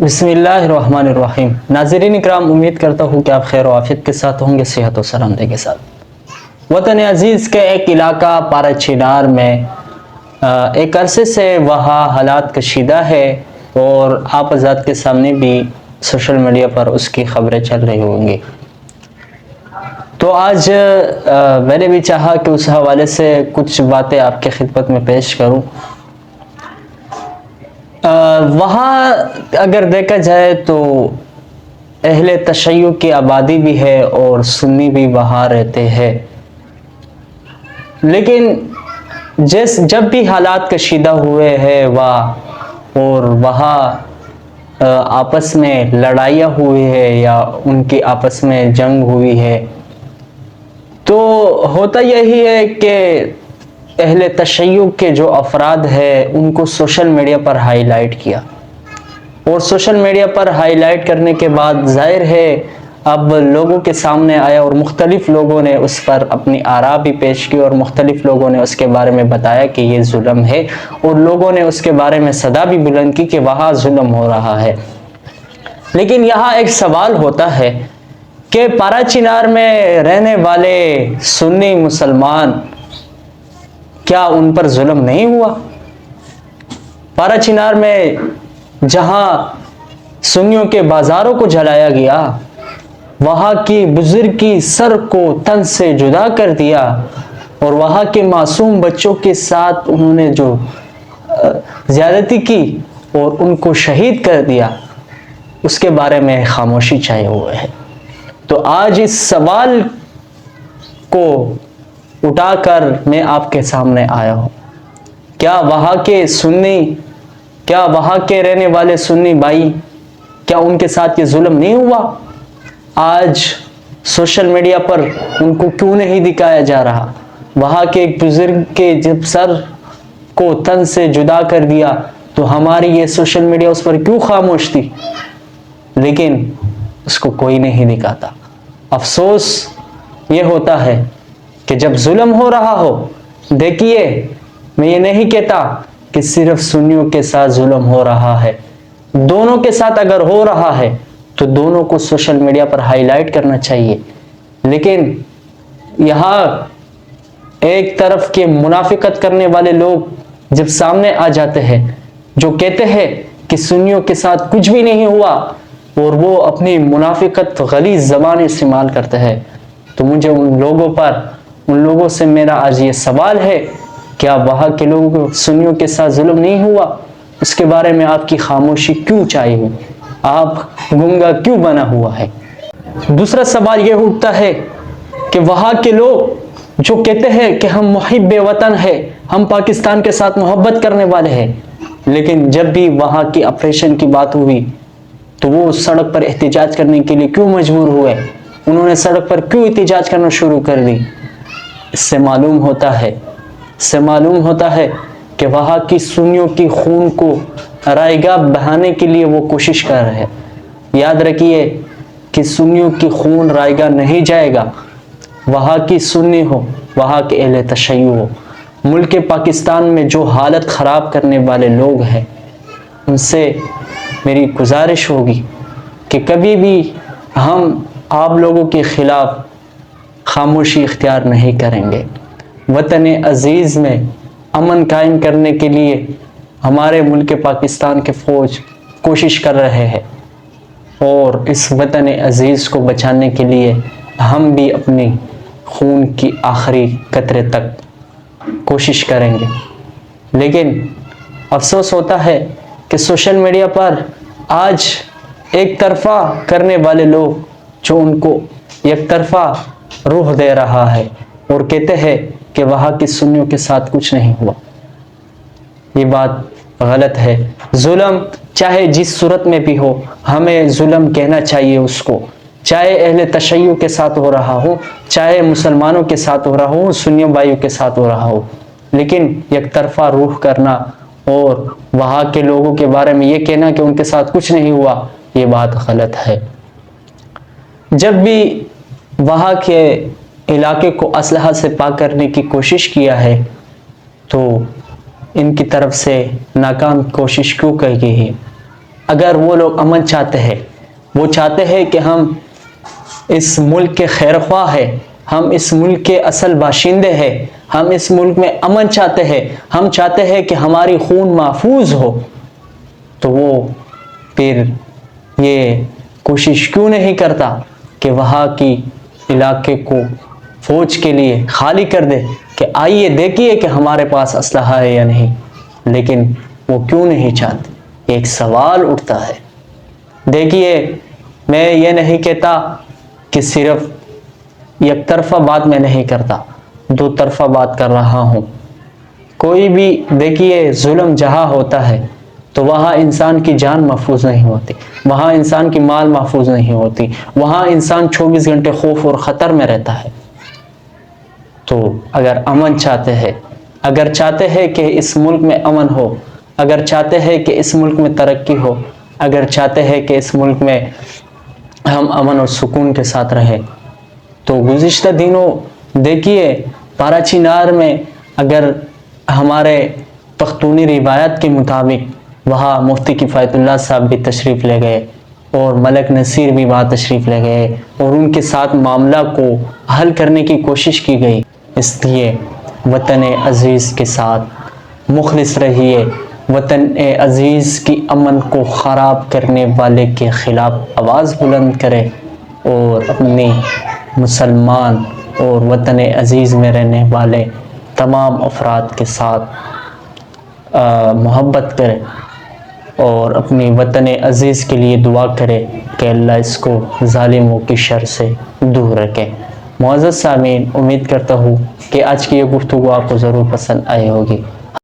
بسم اللہ الرحمن الرحیم۔ ناظرین اکرام، امید کرتا ہوں کہ آپ خیر و عافیت کے ساتھ ہوں گے، صحت و سلامتی کے ساتھ۔ وطن عزیز کے ایک علاقہ پارا چنار میں ایک عرصے سے وہاں حالات کشیدہ ہے اور آپ حضرات کے سامنے بھی سوشل میڈیا پر اس کی خبریں چل رہی ہوں گی۔ تو آج میں نے بھی چاہا کہ اس حوالے سے کچھ باتیں آپ کے خدمت میں پیش کروں۔ وہاں اگر دیکھا جائے تو اہل تشیع کی آبادی بھی ہے اور سنی بھی وہاں رہتے ہیں، لیکن جب بھی حالات کشیدہ ہوئے ہیں اور وہاں آپس میں لڑائیاں ہوئی ہے یا ان کی آپس میں جنگ ہوئی ہے، تو ہوتا یہی ہے کہ اہل تشیع کے جو افراد ہیں ان کو سوشل میڈیا پر ہائی لائٹ کیا، اور سوشل میڈیا پر ہائی لائٹ کرنے کے بعد ظاہر ہے اب لوگوں کے سامنے آیا اور مختلف لوگوں نے اس پر اپنی آراء بھی پیش کی اور مختلف لوگوں نے اس کے بارے میں بتایا کہ یہ ظلم ہے، اور لوگوں نے اس کے بارے میں صدا بھی بلند کی کہ وہاں ظلم ہو رہا ہے۔ لیکن یہاں ایک سوال ہوتا ہے کہ پارا چنار میں رہنے والے سنی مسلمان، کیا ان پر ظلم نہیں ہوا؟ پارا چنار میں جہاں سنیوں کے بازاروں کو جلایا گیا، وہاں کی بزرگ کی سر کو تن سے جدا کر دیا، اور وہاں کے معصوم بچوں کے ساتھ انہوں نے جو زیادتی کی اور ان کو شہید کر دیا، اس کے بارے میں خاموشی چھائے ہوئے ہے۔ تو آج اس سوال کو اٹھا کر میں آپ کے سامنے آیا ہوں، کیا وہاں کے سنی، کیا وہاں کے رہنے والے سنی بھائی، کیا ان کے ساتھ یہ ظلم نہیں ہوا؟ آج سوشل میڈیا پر ان کو کیوں نہیں دکھایا جا رہا؟ وہاں کے ایک بزرگ کے جب سر کو تن سے جدا کر دیا تو ہماری یہ سوشل میڈیا اس پر کیوں خاموش تھی؟ لیکن اس کو کوئی نہیں دکھاتا۔ افسوس یہ ہوتا ہے کہ جب ظلم ہو رہا ہو، دیکھیے میں یہ نہیں کہتا کہ صرف سنیوں کے ساتھ ظلم ہو رہا ہے، دونوں کے ساتھ اگر ہو رہا ہے تو دونوں کو سوشل میڈیا پر ہائی لائٹ کرنا چاہیے، لیکن یہاں ایک طرف کے منافقت کرنے والے لوگ جب سامنے آ جاتے ہیں، جو کہتے ہیں کہ سنیوں کے ساتھ کچھ بھی نہیں ہوا، اور وہ اپنی منافقت غلیظ زبان استعمال کرتے ہیں، تو مجھے ان لوگوں سے میرا آج یہ سوال ہے، کیا وہاں کے لوگوں کو سنیوں کے ساتھ ظلم نہیں ہوا؟ اس کے بارے میں آپ کی خاموشی کیوں چاہیے ہوئی؟ آپ گنگا کیوں بنا ہوا ہے؟ دوسرا سوال یہ اٹھتا ہے کہ وہاں کے لوگ جو کہتے ہیں کہ ہم محب وطن ہیں، ہم پاکستان کے ساتھ محبت کرنے والے ہیں، لیکن جب بھی وہاں کی آپریشن کی بات ہوئی تو وہ سڑک پر احتجاج کرنے کے لیے کیوں مجبور ہوئے؟ انہوں نے سڑک پر کیوں احتجاج کرنا شروع کر دی؟ اس سے معلوم ہوتا ہے کہ وہاں کی سنیوں کی خون کو رائگاں بہانے کے لیے وہ کوشش کر رہے ہیں۔ یاد رکھیے کہ سنیوں کی خون رائگاں نہیں جائے گا، وہاں کی سنی ہو، وہاں کے اہل تشیع ہو، ملک پاکستان میں جو حالت خراب کرنے والے لوگ ہیں، ان سے میری گزارش ہوگی کہ کبھی بھی ہم آپ لوگوں کے خلاف خاموشی اختیار نہیں کریں گے۔ وطن عزیز میں امن قائم کرنے کے لیے ہمارے ملک پاکستان کے فوج کوشش کر رہے ہیں، اور اس وطن عزیز کو بچانے کے لیے ہم بھی اپنی خون کی آخری قطرے تک کوشش کریں گے۔ لیکن افسوس ہوتا ہے کہ سوشل میڈیا پر آج ایک طرفہ کرنے والے لوگ جو ان کو یک طرفہ روح دے رہا ہے اور کہتے ہیں کہ وہاں کی سنیوں کے ساتھ کچھ نہیں ہوا، یہ بات غلط ہے۔ ظلم چاہے جس صورت میں بھی ہو، ہمیں ظلم کہنا چاہیے اس کو، چاہے اہل تشیع کے ساتھ ہو رہا ہو، چاہے مسلمانوں کے ساتھ ہو رہا ہو، سنی بھائیوں کے ساتھ ہو رہا ہو، لیکن یک طرفہ روح کرنا اور وہاں کے لوگوں کے بارے میں یہ کہنا کہ ان کے ساتھ کچھ نہیں ہوا، یہ بات غلط ہے۔ جب بھی وہاں کے علاقے کو اسلحہ سے پاک کرنے کی کوشش کیا ہے تو ان کی طرف سے ناکام کوشش کیوں کی گئی ہے؟ اگر وہ لوگ امن چاہتے ہیں، وہ چاہتے ہیں کہ ہم اس ملک کے خیر خواہ ہیں، ہم اس ملک کے اصل باشندے ہیں، ہم اس ملک میں امن چاہتے ہیں، ہم چاہتے ہیں کہ ہماری خون محفوظ ہو، تو وہ پھر یہ کوشش کیوں نہیں کرتا کہ وہاں کی علاقے کو فوج کے لیے خالی کر دے کہ آئیے دیکھیے کہ ہمارے پاس اسلحہ ہے یا نہیں؟ لیکن وہ کیوں نہیں چاہتے؟ ایک سوال اٹھتا ہے۔ دیکھیے، میں یہ نہیں کہتا کہ صرف یک طرفہ بات میں نہیں کرتا، دو طرفہ بات کر رہا ہوں۔ کوئی بھی دیکھیے، ظلم جہاں ہوتا ہے تو وہاں انسان کی جان محفوظ نہیں ہوتی، وہاں انسان کی مال محفوظ نہیں ہوتی، وہاں انسان 24 گھنٹے خوف اور خطر میں رہتا ہے۔ تو اگر امن چاہتے ہیں، اگر چاہتے ہیں کہ اس ملک میں امن ہو، اگر چاہتے ہیں کہ اس ملک میں ترقی ہو، اگر چاہتے ہیں کہ اس ملک میں ہم امن اور سکون کے ساتھ رہیں، تو گزشتہ دنوں دیکھیے پاراچینار میں اگر ہمارے پختونی روایت کے مطابق وہاں مفتی کفایت اللہ صاحب بھی تشریف لے گئے اور ملک نصیر بھی وہاں تشریف لے گئے اور ان کے ساتھ معاملہ کو حل کرنے کی کوشش کی گئی۔ اس لیے وطن عزیز کے ساتھ مخلص رہیے، وطن عزیز کی امن کو خراب کرنے والے کے خلاف آواز بلند کرے اور اپنی مسلمان اور وطن عزیز میں رہنے والے تمام افراد کے ساتھ محبت کرے اور اپنی وطن عزیز کے لیے دعا کرے کہ اللہ اس کو ظالموں کی شر سے دور رکھے۔ معزز سامعین، امید کرتا ہوں کہ آج کی یہ گفتگو آپ کو ضرور پسند آئی ہوگی۔